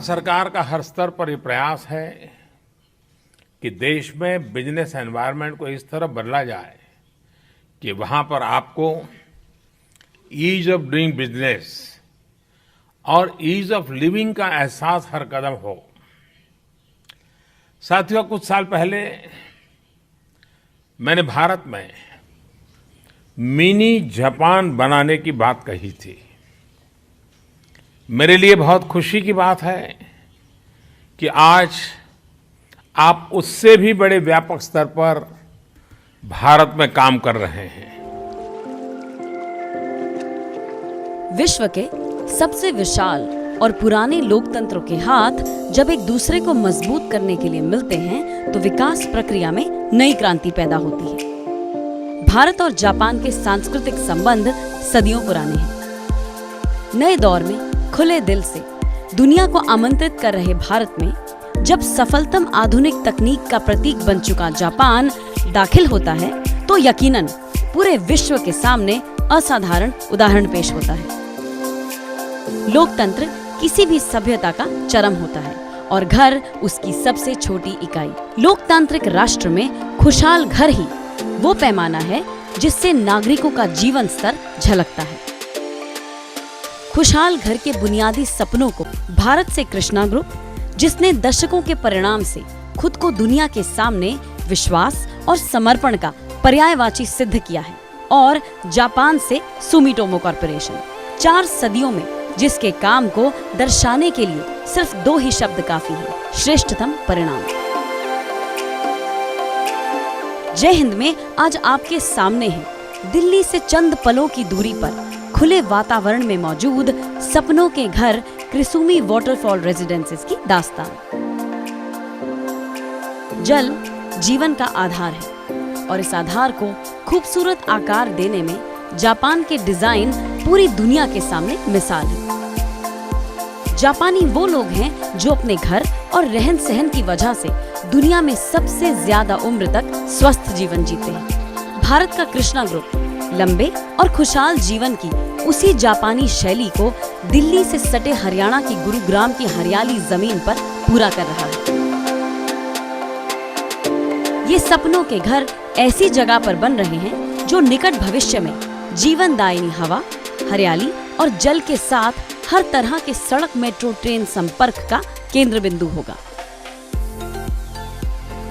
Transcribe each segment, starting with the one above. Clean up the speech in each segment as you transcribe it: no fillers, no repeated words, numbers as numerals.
भारत सरकार का हर स्तर पर ये प्रयास है कि देश में बिजनेस एनवायरनमेंट को इस तरह बदला जाए कि वहां पर आपको ईज ऑफ डूइंग बिजनेस और ईज ऑफ लिविंग का एहसास हर कदम हो। साथियों, कुछ साल पहले मैंने भारत में मिनी जापान बनाने की बात कही थी। मेरे लिए बहुत खुशी की बात है कि आज आप उससे भी बड़े व्यापक स्तर पर भारत में काम कर रहे हैं। विश्व के सबसे विशाल और पुराने लोकतंत्रों के हाथ जब एक दूसरे को मजबूत करने के लिए मिलते हैं तो विकास प्रक्रिया में नई क्रांति पैदा होती है। भारत और जापान के सांस्कृतिक संबंध सदियों पुराने हैं। नए दौर में खुले दिल से दुनिया को आमंत्रित कर रहे भारत में जब सफलतम आधुनिक तकनीक का प्रतीक बन चुका जापान दाखिल होता है तो यकीनन पूरे विश्व के सामने असाधारण उदाहरण पेश होता है। लोकतंत्र किसी भी सभ्यता का चरम होता है और घर उसकी सबसे छोटी इकाई। लोकतांत्रिक राष्ट्र में खुशहाल घर ही वो पैमाना है जिससे नागरिकों का जीवन स्तर झलकता है। खुशहाल घर के बुनियादी सपनों को भारत से कृष्णा ग्रुप, जिसने दशकों के परिणाम से खुद को दुनिया के सामने विश्वास और समर्पण का पर्यायवाची सिद्ध किया है, और जापान से सुमिटोमो कॉर्पोरेशन, 4 सदियों में जिसके काम को दर्शाने के लिए सिर्फ 2 ही शब्द काफी है: श्रेष्ठतम परिणाम। जय हिंद में आज आपके सामने है दिल्ली से चंद पलों की दूरी पर खुले वातावरण में मौजूद सपनों के घर क्रिसुमी वाटरफॉल रेजिडेंसेस की दास्तान। जल जीवन का आधार है और इस आधार को खूबसूरत आकार देने में जापान के डिजाइन पूरी दुनिया के सामने मिसाल है। जापानी वो लोग हैं जो अपने घर और रहन सहन की वजह से दुनिया में सबसे ज्यादा उम्र तक स्वस्थ जीवन जीते हैं। भारत का कृष्णा ग्रुप लंबे और खुशहाल जीवन की उसी जापानी शैली को दिल्ली से सटे हरियाणा की गुरुग्राम की हरियाली जमीन पर पूरा कर रहा है। ये सपनों के घर ऐसी जगह पर बन रहे हैं जो निकट भविष्य में जीवनदायिनी हवा, हरियाली और जल के साथ हर तरह के सड़क, मेट्रो, ट्रेन संपर्क का केंद्र बिंदु होगा।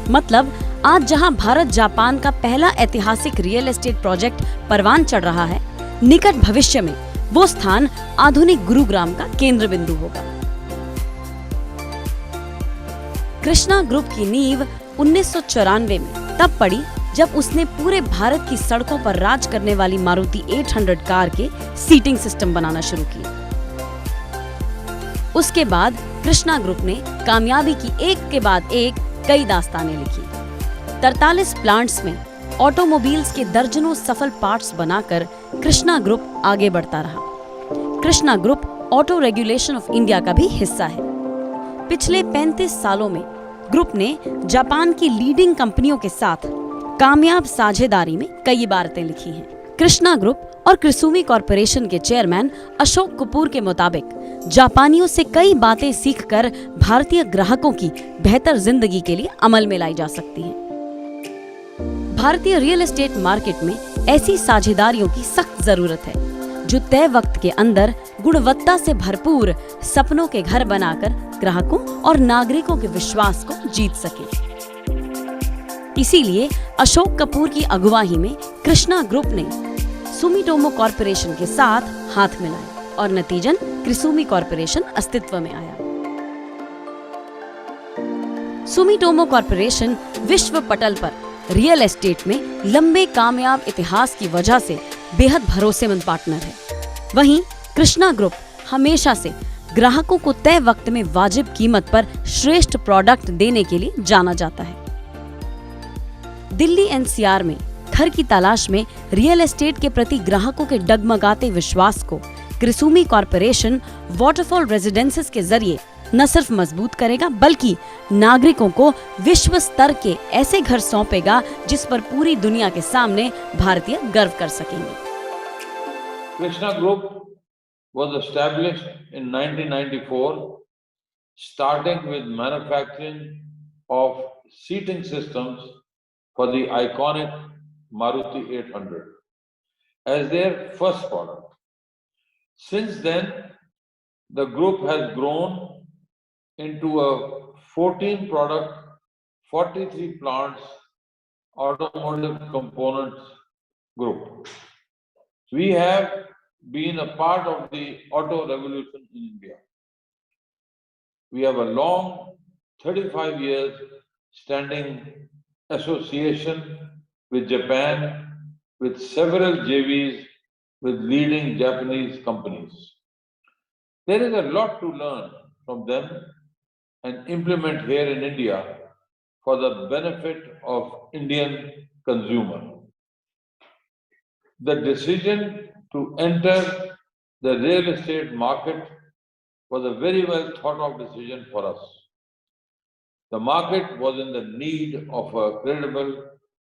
मतलब आज जहां भारत जापान का पहला ऐतिहासिक रियल एस्टेट प्रोजेक्ट परवान चढ़ रहा है, निकट भविष्य में वो स्थान आधुनिक गुरुग्राम का केंद्र बिंदु होगा। कृष्णा ग्रुप की नींव 1994 में तब पड़ी जब उसने पूरे भारत की सड़कों पर राज करने वाली मारुति 800 कार के सीटिंग सिस्टम बनाना शुरू किया। उसके बाद कृष्णा ग्रुप ने कामयाबी की एक के बाद एक कई दास्तानें लिखी। 43 प्लांट्स में ऑटोमोबाइल्स के दर्जनों सफल पार्ट्स बनाकर कृष्णा ग्रुप आगे बढ़ता रहा। Krishna group auto regulation of India का भी हिस्सा है। पिछले 35 सालों में ग्रुप ने जापान की लीडिंग कंपनियों के साथ कामयाब साझेदारी में कई इबारतें लिखी हैं। कृष्णा ग्रुप और क्रिसुमी कॉर्पोरेशन के चेयरमैन अशोक कपूर के मुताबिक जापानियों से कई बातें सीखकर भारतीय ग्राहकों की बेहतर जिंदगी के लिए अमल में लाई जा सकती हैं। भारतीय रियल एस्टेट मार्केट में ऐसी साझेदारियों की सख्त जरूरत है जो तय वक्त के अंदर गुणवत्ता से भरपूर सपनों के घर बनाकर ग्राहकों और नागरिकों के विश्वास को जीत सके। इसीलिए अशोक कपूर की अगुवाई में कृष्णा ग्रुप ने सुमिटोमो कॉर्पोरेशन के साथ हाथ मिलाया और नतीजन क्रिसुमी कॉर्पोरेशन अस्तित्व में आया। सुमिटोमो कॉर्पोरेशन विश्व पटल पर रियल एस्टेट में लंबे कामयाब इतिहास की वजह से बेहद भरोसेमंद पार्टनर है। वहीं कृष्णा ग्रुप हमेशा से ग्राहकों को तय वक्त में वाजिब कीमत पर श्रेष्ठ प्रोडक्ट देने के लिए जाना जाता है। दिल्ली एनसीआर में घर की तलाश में रियल एस्टेट के प्रति ग्राहकों के डगमगाते विश्वास को क्रिसुमी कॉर्पोरेशन वाटरफॉल रेजिडेंसेस के जरिए न सिर्फ मजबूत करेगा बल्कि नागरिकों को विश्व स्तर के ऐसे घर सौंपेगा जिस पर पूरी दुनिया के सामने भारतीय गर्व कर सकेंगे। Krishna Group was established in 1994 starting with manufacturing of seating systems for the iconic Maruti 800 as their first product. Since then, the group has grown into a 14 product, 43 plants automotive components group. We have been a part of the auto revolution in India. We have a long 35 years standing association with Japan, with several JVs with leading Japanese companies. There is a lot to learn from them and implement here in India for the benefit of Indian consumer. The decision to enter the real estate market was a very well thought of decision for us. The market was in the need of a credible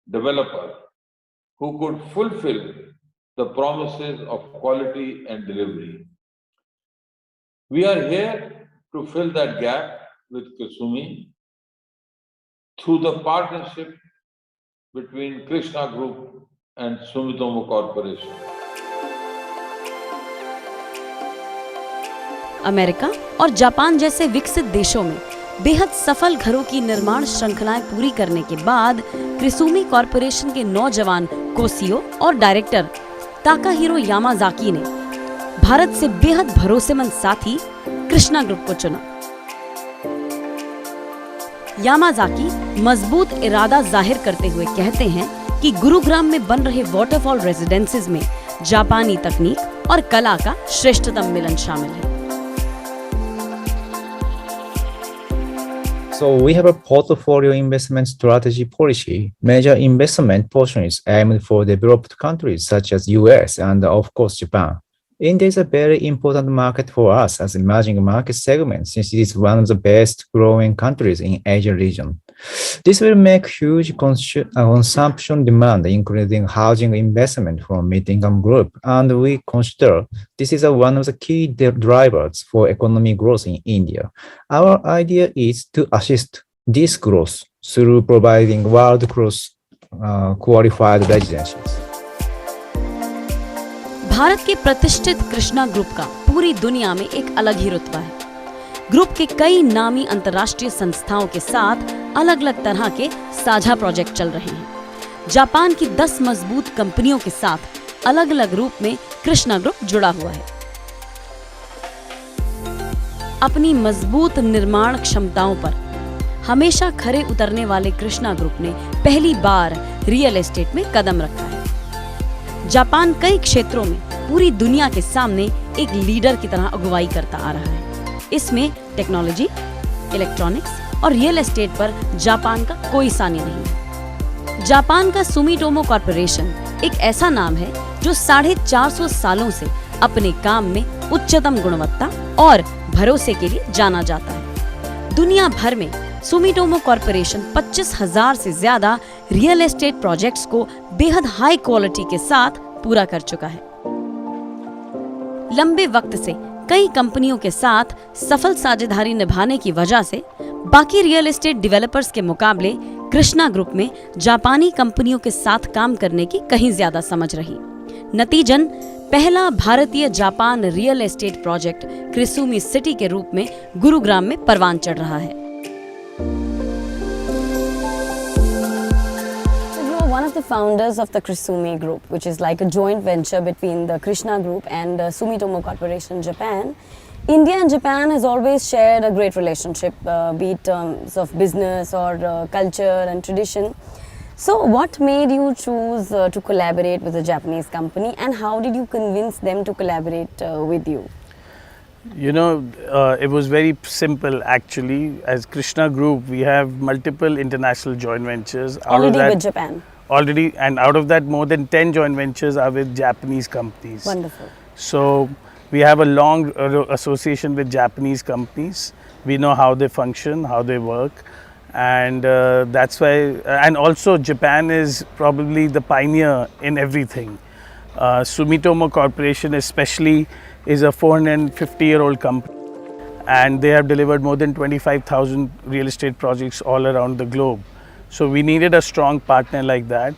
developer who could fulfill the promises of quality and delivery. We are here to fill that gap with Kusumi through the partnership between Krishna Group and Sumitomo Corporation. America और Japan जैसे विकसित देशों में बेहद सफल घरों की निर्माण श्रृंखलाएं पूरी करने के बाद क्रिसुमी कॉरपोरेशन के नौजवान कोसीओ और डायरेक्टर ताकाहिरो यामाजाकी ने भारत से बेहद भरोसेमंद साथी कृष्णा ग्रुप को चुना। यामाजाकी मजबूत इरादा जाहिर करते हुए कहते हैं कि गुरुग्राम में बन रहे वाटरफॉल रेजिडेंसीज में जापानी तकनीक और कला का श्रेष्ठतम मिलन शामिल है। So we have a portfolio investment strategy policy. Major investment portion is aimed for developed countries such as US and of course Japan. India is a very important market for us as emerging market segment since it is one of the best growing countries in Asian region. This will make huge consumption demand, including housing investment from mid-income group, and we consider this is one of the key drivers for economic growth in India. Our idea is to assist this growth through providing world-class qualified residences. Bharat के प्रतिष्ठित Krishna group का पूरी दुनिया में एक अलग ही रुतबा है। ग्रुप के कई नामी अंतर्राष्ट्रीय संस्थाओं के साथ अलग अलग तरह के साझा प्रोजेक्ट चल रहे हैं। जापान की 10 मजबूत कंपनियों के साथ अलग अलग रूप में कृष्णा ग्रुप जुड़ा हुआ है। अपनी मजबूत निर्माण क्षमताओं पर हमेशा खरे उतरने वाले कृष्णा ग्रुप ने पहली बार रियल एस्टेट में कदम रखा है। जापान कई क्षेत्रों में पूरी दुनिया के सामने एक लीडर की तरह अगुवाई करता आ रहा है। इसमें टेक्नोलॉजी, इलेक्ट्रॉनिक्स और रियल एस्टेट पर जापान का कोई सानी नहीं है। जापान का सुमिटोमो कॉर्पोरेशन एक ऐसा नाम है जो 450 सालों से अपने काम में उच्चतम गुणवत्ता और भरोसे के लिए जाना जाता है। दुनिया भर में सुमिटोमो कॉर्पोरेशन 25,000 से ज्यादा रियल एस्टेट प्रोजेक्ट्स को बेहद हाई क्वालिटी के साथ पूरा कर चुका है। लंबे वक्त से कई कंपनियों के साथ सफल साझेदारी निभाने की वजह से बाकी रियल एस्टेट डेवलपर्स के मुकाबले कृष्णा ग्रुप में जापानी कंपनियों के साथ काम करने की कहीं ज्यादा समझ रही। नतीजन पहला भारतीय Japan real estate project Krisumi city के रूप में गुरुग्राम में परवान चढ़ रहा है। One of the founders of the Krisumi Group, which is like a joint venture between the Krishna Group and Sumitomo Corporation Japan. India and Japan has always shared a great relationship, be it terms of business or culture and tradition. So what made you choose to collaborate with a Japanese company, and how did you convince them to collaborate with you? You know, it was very simple actually. As Krishna Group, we have multiple international joint ventures. Already with Japan? Already, and out of that more than 10 joint ventures are with Japanese companies. Wonderful. So we have a long association with Japanese companies. We know how they function, how they work, and that's why, and also Japan is probably the pioneer in everything. Sumitomo Corporation especially is a 450-year-old company, and they have delivered more than 25,000 real estate projects all around the globe. So we needed a strong partner like that.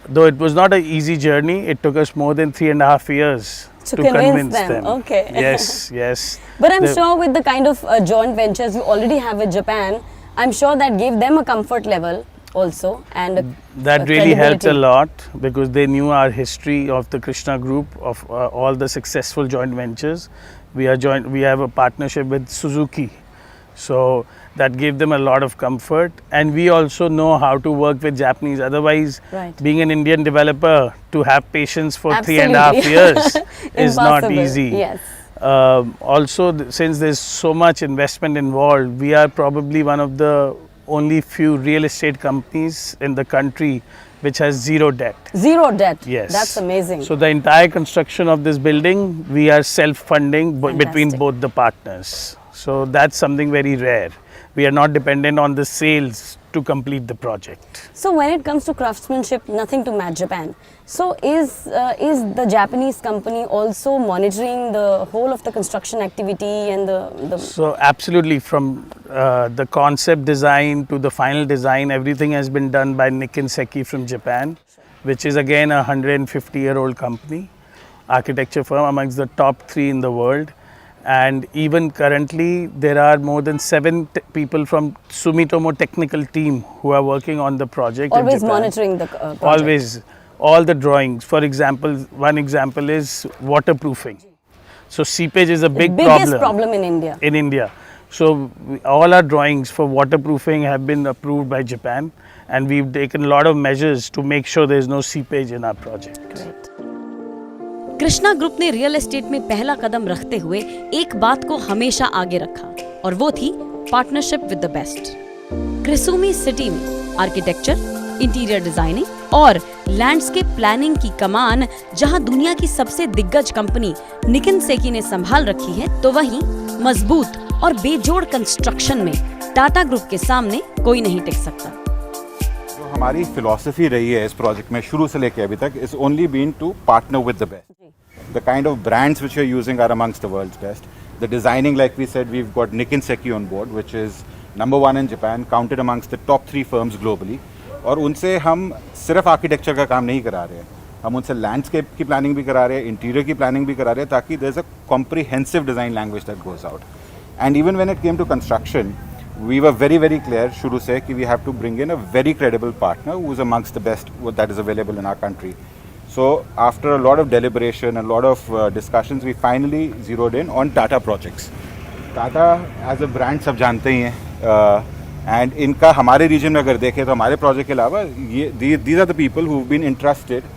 Though it was not an easy journey, it took us more than 3.5 years To convince them. Okay. Yes, yes. But I'm The- sure with the kind of joint ventures you already have with Japan, I'm sure that gave them a comfort level also and That really helped a credibility. lot because they knew our history of the Krishna Group, of all the successful joint ventures. We have a partnership with Suzuki, so that gave them a lot of comfort. And we also know how to work with Japanese. Otherwise, Right. being an Indian developer, to have patience for 3.5 Absolutely. years is not Impossible. easy. Yes. Also, since there's so much investment involved, we are probably one of the only few real estate companies in the country which has zero debt. Zero debt. Yes. That's amazing. So the entire construction of this building, we are self-funding between Fantastic. both the partners. So that's something very rare. We are not dependent on the sales to complete the project. So when it comes to craftsmanship, nothing to match Japan. So is the Japanese company also monitoring the whole of the construction activity and the So absolutely, from the concept design to the final design, everything has been done by Nikken Seki from Japan, which is again a 150-year-old company, architecture firm amongst the top 3 in the world. And even currently, there are more than 7 people from Sumitomo technical team who are working on the project. in always Japan. monitoring the project? Always, all the drawings. For example, one example is waterproofing. So seepage is a big Biggest problem in India. in India. So all our drawings for waterproofing have been approved by Japan, and we've taken a lot of measures to make sure there is no seepage in our project. Great. Krishna group ने real estate में पहला कदम रखते हुए एक बात को हमेशा आगे रखा और वो थी partnership with the best. Krisumi city में आर्किटेक्चर, इंटीरियर डिजाइनिंग और लैंडस्केप प्लानिंग की कमान जहां दुनिया की सबसे दिग्गज कंपनी निकिन सेकी ने संभाल रखी है, तो वहीं मजबूत और बेजोड़ कंस्ट्रक्शन में टाटा ग्रुप के सामने कोई नहीं टिक सकता। जो हमारी फिलॉसफी रही है इस प्रोजेक्ट में शुरू से लेके अभी तक is only been to partner with the best. The kind of brands which we are using are amongst the world's best. The designing, like we said, we have got Nikken Sekkei on board which is number 1 in Japan, counted amongst the top 3 firms globally. और उनसे हम सिर्फ architecture का काम नहीं करा रहे हैं, हम उनसे लैंडस्केप की प्लानिंग भी करा रहे हैं, इंटीरियर की प्लानिंग भी करा रहे हैं, ताकि there is a comprehensive design language that goes out. And even when it came to construction, we were very, very clear shuru se ki we have to bring in a very credible partner who is amongst the best that is available in our country. So after a lot of deliberation, a lot of discussions, we finally zeroed in on Tata Projects. Tata as a brand सब जानते ही हैं, and इनका हमारे region में अगर देखें तो हमारे project के अलावा ये these are the people who have been entrusted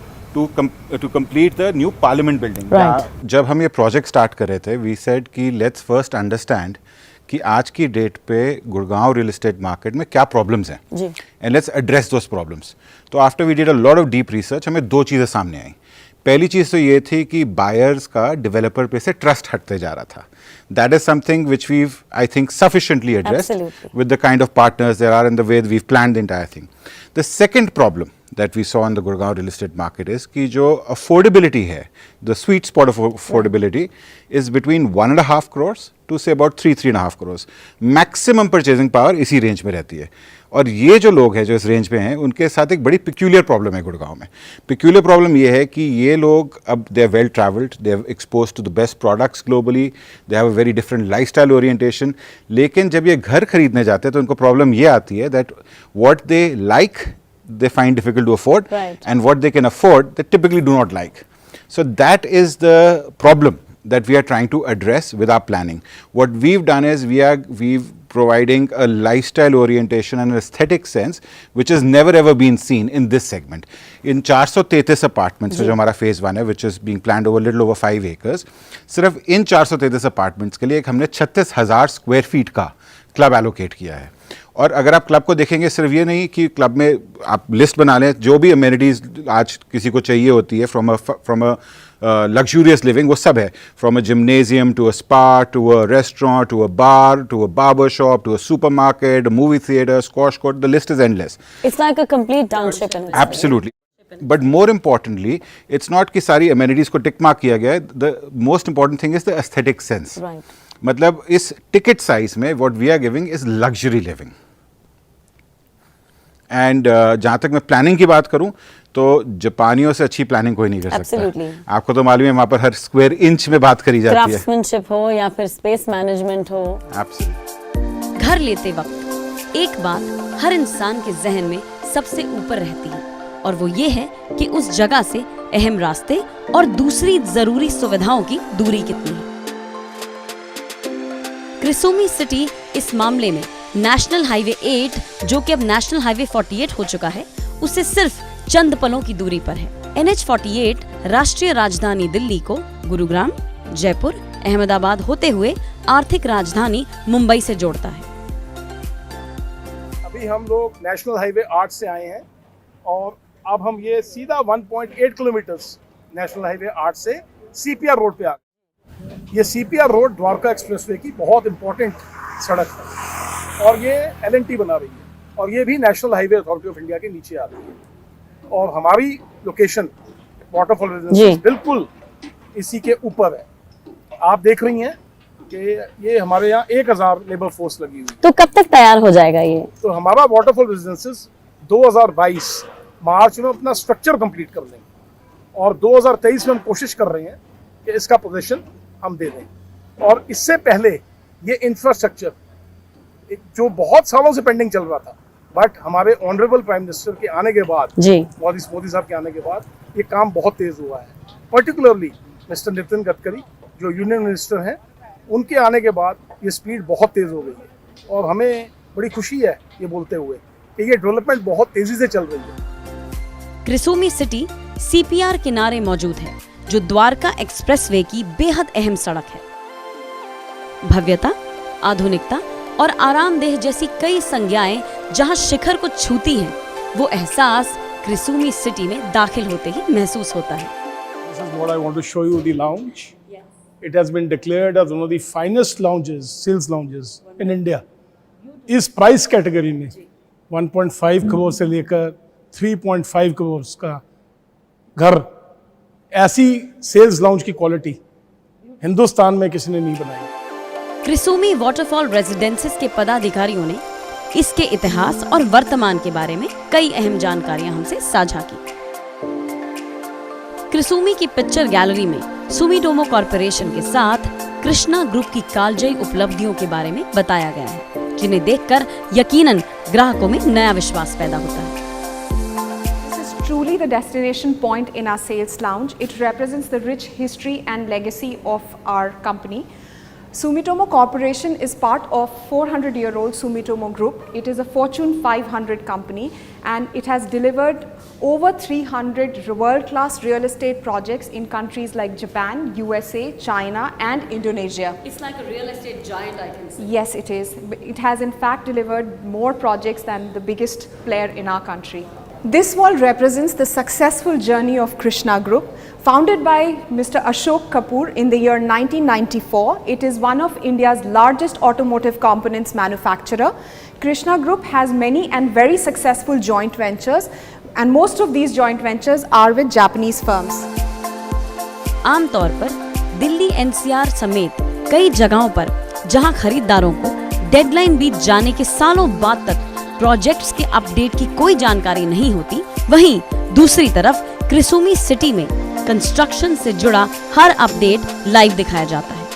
to complete the new Parliament building. Right. जब हम ये project start कर रहे थे, we said कि let's first understand कि आज की डेट पे गुड़गांव रियल एस्टेट मार्केट में क्या प्रॉब्लम्स हैं जी। And let's address those problems. तो after we did a lot of deep research, हमें 2 चीज़ें सामने आई। पहली चीज़ तो ये थी कि बायर्स का डेवलपर पे से ट्रस्ट हटते जा रहा था। That is something which we I think sufficiently addressed Absolutely. with the kind of partners there are and the way we've planned the entire thing. The second problem that we saw in the Gurgaon real estate market is कि जो affordability है, the sweet spot of affordability is between 1.5 crores to say about 3.5 crores. Maximum purchasing power इसी range में रहती है। और ये जो लोग हैं जो इस रेंज पे हैं, उनके साथ एक बड़ी पिक्यूलियर प्रॉब्लम है गुड़गांव में। पिक्यूलियर प्रॉब्लम ये है कि ये लोग अब they are well travelled, they are expose to the best products globally, they have a very different lifestyle orientation. लेकिन जब ये घर खरीदने जाते हैं तो उनको प्रॉब्लम ये आती है that what they like they find difficult to afford, Right. and what they can afford they typically do not like. So that is the problem that we are trying to address with our planning. What we've done is we've providing a lifestyle orientation and an aesthetic sense which has never ever been seen in this segment. In 433 apartments, जो हमारा phase 1 है, which is being planned over little over 5 acres, सिर्फ इन 433 apartments के लिए हमने 36,000 square feet का club allocate किया है। और अगर आप क्लब को देखेंगे, सिर्फ ये नहीं कि क्लब में आप लिस्ट बना लें, जो भी अमेनिटीज़ आज किसी को चाहिए होती है फ्रॉम अ लग्जूरियस लिविंग, वो सब है। From a gymnasium to a spa to a restaurant to a bar to a barber shop to a supermarket, movie theatre, squash court, the list is endless. It's like a complete township in itself. Absolutely. But more importantly, it's not कि सारी amenities को tick mark किया गया है. The most important thing is the aesthetic sense. Right. मतलब इस ticket size में what we are giving is luxury living. And जहाँ तक मैं प्लानिंग की बात करूं तो जापानियों से अच्छी प्लानिंग कोई नहीं कर Absolutely. सकता। आपको तो मालूम है वहाँ पर हर स्क्वायर इंच में बात करी जाती है। क्राफ्ट्समैनशिप हो या फिर स्पेस मैनेजमेंट हो। Absolutely. घर लेते वक्त एक बात हर इंसान के जहन में सबसे ऊपर रहती है और वो ये है कि उस जगह से अहम रास्ते और दूसरी जरूरी सुविधाओं की दूरी कितनी है। क्रिसोमी सिटी इस मामले में नेशनल हाईवे 8 जो कि अब नेशनल हाईवे 48 हो चुका है उससे सिर्फ चंद पलों की दूरी पर है। NH 48 राष्ट्रीय राजधानी दिल्ली को गुरुग्राम, जयपुर, अहमदाबाद होते हुए आर्थिक राजधानी मुंबई से जोड़ता है। अभी हम लोग नेशनल हाईवे 8 से आए हैं और अब हम ये सीधा 1.8 किलोमीटर्स नेशनल हाईवे 8 से CPR रोड पे आ गए। ये CPR रोड द्वारका एक्सप्रेसवे की बहुत इंपॉर्टेंट सड़क है और ये L&T बना रही है और ये भी national highway authority of India के नीचे आ रही है और हमारी लोकेशन वाटरफॉल रेजिडेंसीज बिल्कुल इसी के ऊपर है। आप देख रही हैं कि ये हमारे यहाँ 1000 लेबर फोर्स लगी हुई है। तो कब तक तैयार हो जाएगा ये? तो हमारा वाटरफॉल रेजिडेंसेस 2022 मार्च में अपना स्ट्रक्चर कंप्लीट कर लेंगे और 2023 में हम कोशिश कर रहे हैं कि इसका पोजीशन हम दे दें। और इससे पहले ये इंफ्रास्ट्रक्चर जो बहुत सालों से पेंडिंग चल रहा था, बट हमारे ऑनरेबल प्राइम मिनिस्टर के आने के बाद, मोदी साहब के आने के बाद ये काम बहुत तेज हुआ है। पर्टिकुलरली मिस्टर नितिन गडकरी जो यूनियन मिनिस्टर हैं, उनके आने के बाद ये स्पीड बहुत तेज हो गई है और हमें बड़ी खुशी है ये बोलते हुए कि ये डेवलपमेंट बहुत तेजी से चल रही है। क्रिसोमी सिटी CPR किनारे मौजूद है जो द्वारका एक्सप्रेसवे की बेहद अहम सड़क है। भव्यता, आधुनिकता और आरामदेह जैसी कई संज्ञाएं जहां शिखर को छूती हैं, वो एहसास क्रिसोमी सिटी में दाखिल होते ही महसूस होता है। This is what I want to show you, the lounge. It has been declared as one of the finest lounges, sales lounges in India. इस प्राइस कैटेगरी में 1.5 करोड़ से लेकर 3.5 करोड़ का घर, ऐसी सेल्स लाउंज की क्वालिटी हिंदुस्तान में किसी ने नहीं बनाई। क्रिसोमी वाटरफॉल रेजिडेंसेस के पदाधिकारियों ने इसके इतिहास और वर्तमान के बारे में कई अहम जानकारियां हमसे साझा की। क्रिसोमी की पिक्चर गैलरी में सुमिटोमो कॉर्पोरेशन के साथ कृष्णा ग्रुप की कालजयी उपलब्धियों के बारे में बताया गया है, जिन्हें देखकर यकीनन ग्राहकों में नया विश्वास पैदा होता है। This is truly the destination point in our sales lounge. It represents the rich history and legacy of our company. Sumitomo Corporation is part of 400-year-old Sumitomo Group. It is a Fortune 500 company and it has delivered over 300 world-class real estate projects in countries like Japan, USA, China and Indonesia. It's like a real estate giant, I can say. Yes, it is. It has in fact delivered more projects than the biggest player in our country. This wall represents the successful journey of Krishna Group. Founded by Mr. Ashok Kapoor in the year 1994, it is one of India's largest automotive components manufacturer. Krishna Group has many and very successful joint ventures, and most of these joint ventures are with Japanese firms. आमतौर पर Delhi NCR समेत कई जगहों पर जहां खरीदारों को deadline बीत जाने के सालों बाद तक प्रोजेक्ट्स के अपडेट की कोई जानकारी नहीं होती, वहीं दूसरी तरफ क्रिसोमी सिटी में कंस्ट्रक्शन से जुड़ा हर अपडेट लाइव दिखाया जाता है,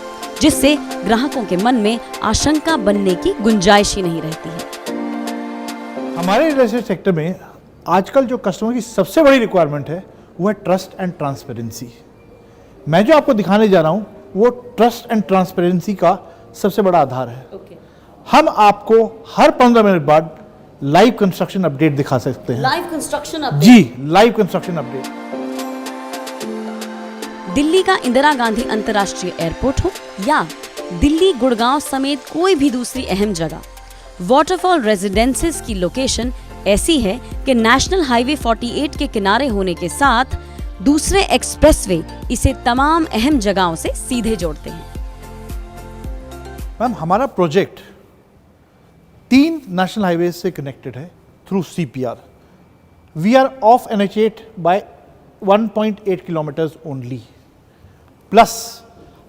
जिससे ग्राहकों के मन में आशंका बनने की गुंजाइश ही नहीं रहती है। हमारे रियल एस्टेट सेक्टर में आजकल जो कस्टमर की सबसे बड़ी रिक्वायरमेंट है वो है ट्रस्ट एंड ट्रांसपेरेंसी। मैं जो आपको दिखाने जा रहा हूँ वो ट्रस्ट एंड ट्रांसपेरेंसी का सबसे बड़ा आधार है। हम आपको हर 15 मिनट बाद लाइव कंस्ट्रक्शन अपडेट दिखा सकते हैं। Live construction update? जी, लाइव कंस्ट्रक्शन अपडेट। दिल्ली का इंदिरा गांधी अंतर्राष्ट्रीय एयरपोर्ट हो या दिल्ली गुड़गांव समेत कोई भी दूसरी अहम जगह, वाटरफॉल रेजिडेंसेस की लोकेशन ऐसी है कि नेशनल हाईवे 48 के किनारे होने के साथ दूसरे एक्सप्रेसवे इसे तमाम अहम जगहों से सीधे जोड़ते हैं। मैम, हमारा प्रोजेक्ट 3 नेशनल हाईवे से कनेक्टेड है through CPR. We are off NH8 by 1.8 kilometres only. Plus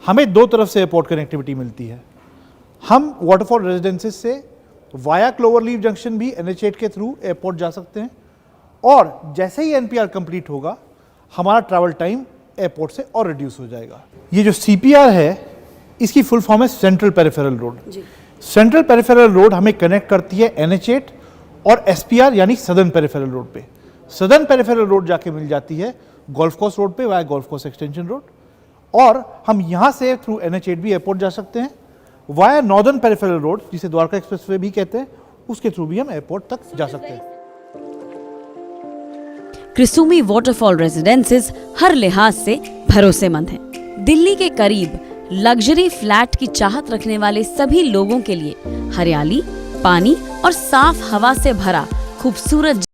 हमें 2 तरफ से एयरपोर्ट कनेक्टिविटी मिलती है। हम वाटरफॉल रेजिडेंसेस से वाया क्लोवरलीफ जंक्शन भी NH8 के थ्रू एयरपोर्ट जा सकते हैं, और जैसे ही NPR कंप्लीट होगा हमारा ट्रैवल टाइम एयरपोर्ट से और रिड्यूस हो जाएगा। ये जो CPR है इसकी फुल फॉर्म है central peripheral road. Central peripheral road हमें कनेक्ट करती है NH8 और SPR यानी सदर्न पेरिफेरल रोड पे। सदर्न पेरिफेरल रोड जाके मिल जाती है गोल्फ कोर्स रोड पे via golf course extension road, और हम यहाँ से थ्रू NH8 भी एयरपोर्ट जा सकते हैं। वाया नॉर्दर्न पेरिफेरल रोड जिसे द्वारका एक्सप्रेसवे भी कहते हैं, उसके थ्रू भी हम एयरपोर्ट तक जा सकते हैं। क्रिसुमी वाटरफॉल रेजिडेंसेस हर लिहाज से भरोसेमंद हैं। दिल्ली के करीब लग्जरी फ्लैट की चाहत रखने वाले सभी लोगों के लिए हरियाली, पानी और साफ हवा से भरा खूबसूरत